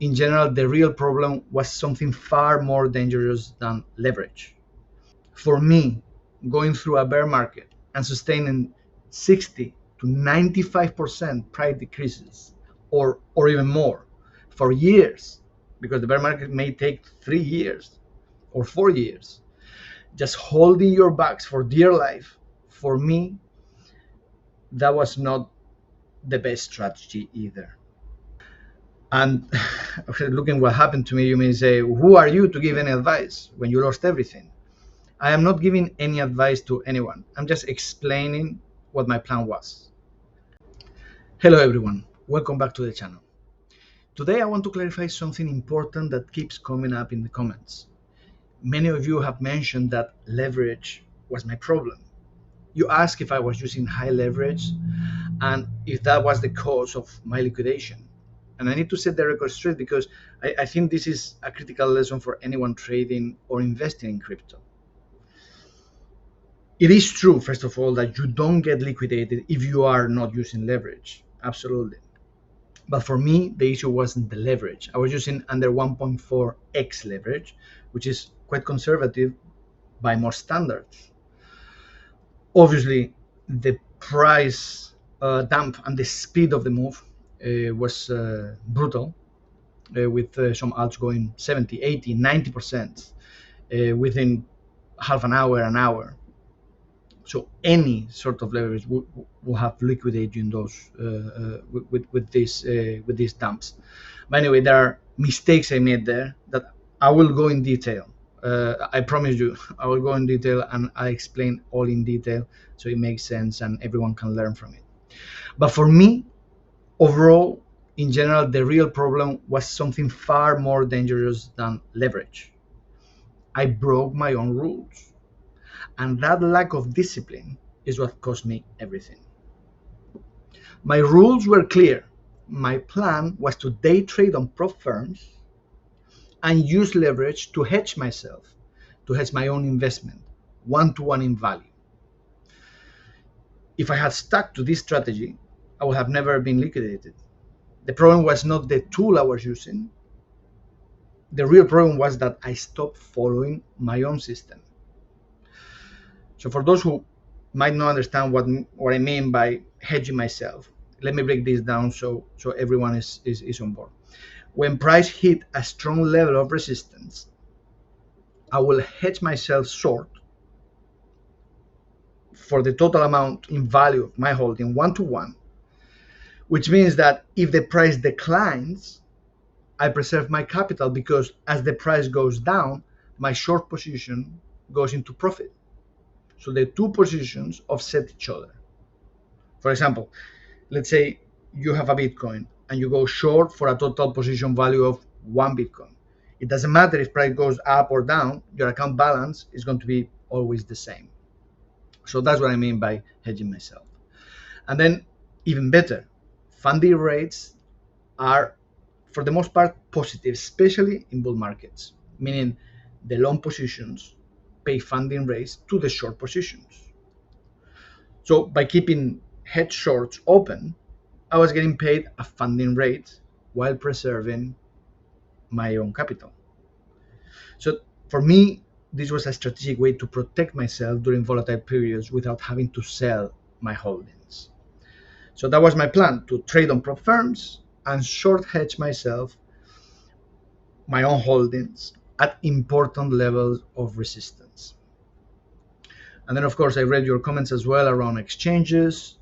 in general, the real problem was something far more dangerous than leverage. For me, going through a bear market and sustaining 60 to 95% price decreases or even more for years, because the bear market may take 3 years or 4 years, just holding your bags for dear life, for me, that was not the best strategy either. And looking what happened to me, you may say, who are you to give any advice when you lost everything? I am not giving any advice to anyone. I'm just explaining what my plan was. Hello everyone, welcome back to the channel. Today I want to clarify something important that keeps coming up in the comments. Many of you have mentioned that leverage was my problem. You asked if I was using high leverage and if that was the cause of my liquidation. And I need to set the record straight because I think this is a critical lesson for anyone trading or investing in crypto. It is true, first of all, that you don't get liquidated if you are not using leverage. Absolutely. But for me, the issue wasn't the leverage. I was using under 1.4x leverage, which is quite conservative by most standards. Obviously, the price dump and the speed of the move was brutal, with some alts going 70, 80, 90% within half an hour. So any sort of leverage will have liquidated in those with these dumps. But anyway, there are mistakes I made there that I will go in detail. I promise you, I will go in detail and I explain all in detail so it makes sense and everyone can learn from it. But for me, overall, in general, the real problem was something far more dangerous than leverage. I broke my own rules. And that lack of discipline is what cost me everything. My rules were clear. My plan was to day trade on prop firms and use leverage to hedge myself, to hedge my own investment, one-to-one in value. If I had stuck to this strategy, I would have never been liquidated. The problem was not the tool I was using. The real problem was that I stopped following my own system. So for those who might not understand what I mean by hedging myself, let me break this down so everyone is on board. When price hit a strong level of resistance, I will hedge myself short for the total amount in value of my holding one-to-one, which means that if the price declines, I preserve my capital because as the price goes down, my short position goes into profit. So the two positions offset each other. For example, let's say you have a Bitcoin and you go short for a total position value of one Bitcoin. It doesn't matter if price goes up or down, your account balance is going to be always the same. So that's what I mean by hedging myself. And then even better, funding rates are for the most part positive, especially in bull markets, meaning the long positions pay funding rates to the short positions. So by keeping hedge shorts open, I was getting paid a funding rate while preserving my own capital. So for me, this was a strategic way to protect myself during volatile periods without having to sell my holdings. So that was my plan, to trade on prop firms and short hedge myself, my own holdings at important levels of resistance. And then, of course, I read your comments as well around exchanges.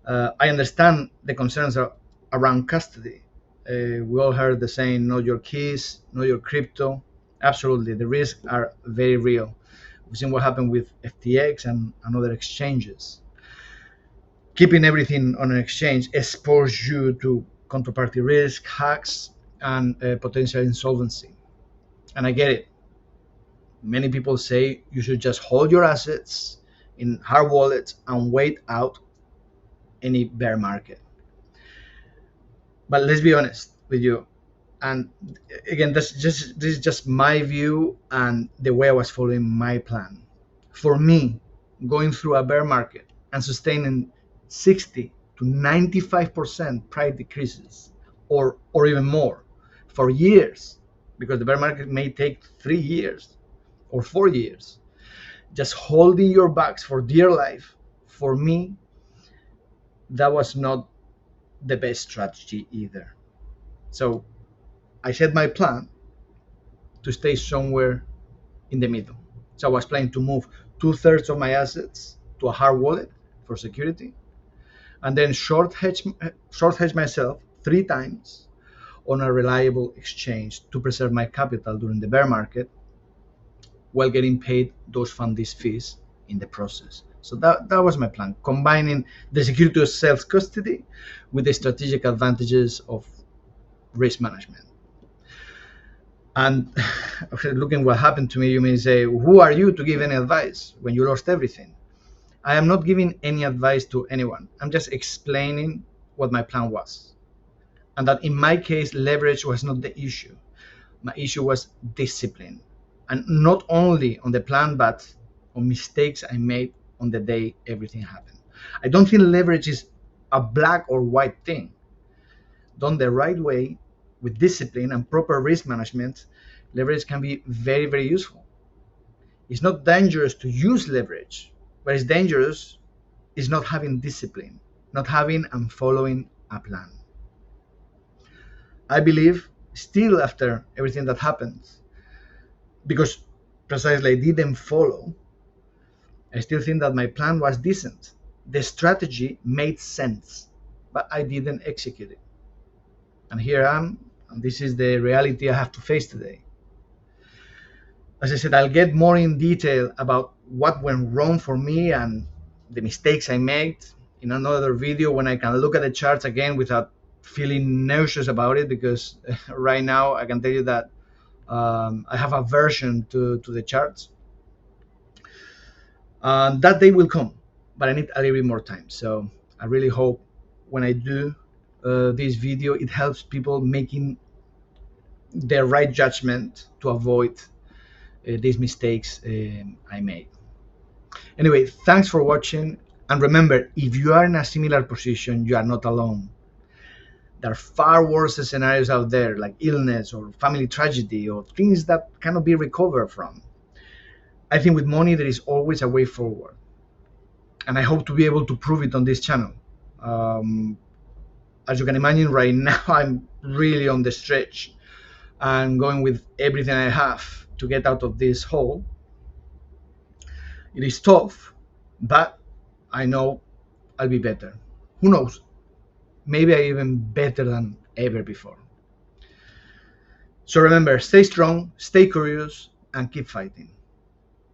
I understand the concerns around custody. We all heard the saying, know your keys, know your crypto. Absolutely, the risks are very real. We've seen what happened with FTX and other exchanges. Keeping everything on an exchange exposes you to counterparty risk, hacks, and potential insolvency. And I get it. Many people say you should just hold your assets in hard wallets and wait out any bear market. But let's be honest with you. And again, this is just my view and the way I was following my plan. For me, going through a bear market and sustaining 60 to 95% price decreases or even more for years, because the bear market may take 3 years or 4 years. Just holding your bags for dear life, for me, that was not the best strategy either. So I set my plan to stay somewhere in the middle. So I was planning to move 2/3 of my assets to a hard wallet for security, and then short hedge myself 3 times on a reliable exchange to preserve my capital during the bear market, while getting paid those funding fees in the process. So that was my plan, combining the security of self-custody with the strategic advantages of risk management. And looking what happened to me, you may say, who are you to give any advice when you lost everything? I am not giving any advice to anyone. I'm just explaining what my plan was. And that in my case, leverage was not the issue. My issue was discipline. And not only on the plan, but on mistakes I made on the day everything happened. I don't think leverage is a black or white thing. Done the right way, with discipline and proper risk management, leverage can be very, very useful. It's not dangerous to use leverage, but it's dangerous is not having discipline, not having and following a plan. I believe still after everything that happened, because precisely I didn't follow, I still think that my plan was decent. The strategy made sense, but I didn't execute it. And here I am, and this is the reality I have to face today. As I said, I'll get more in detail about what went wrong for me and the mistakes I made in another video when I can look at the charts again without feeling nauseous about it, because right now I can tell you that I have aversion to the charts. That day will come, but I need a little bit more time. So I really hope when I do this video, it helps people making the right judgment to avoid these mistakes I made. Anyway, thanks for watching. And remember, if you are in a similar position, you are not alone. There are far worse scenarios out there, like illness or family tragedy or things that cannot be recovered from. I think with money, there is always a way forward. And I hope to be able to prove it on this channel. As you can imagine, right now, I'm really on the stretch and going with everything I have to get out of this hole. It is tough, but I know I'll be better. Who knows? Maybe I'm even better than ever before. So remember, stay strong, stay curious, and keep fighting.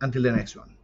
Until the next one.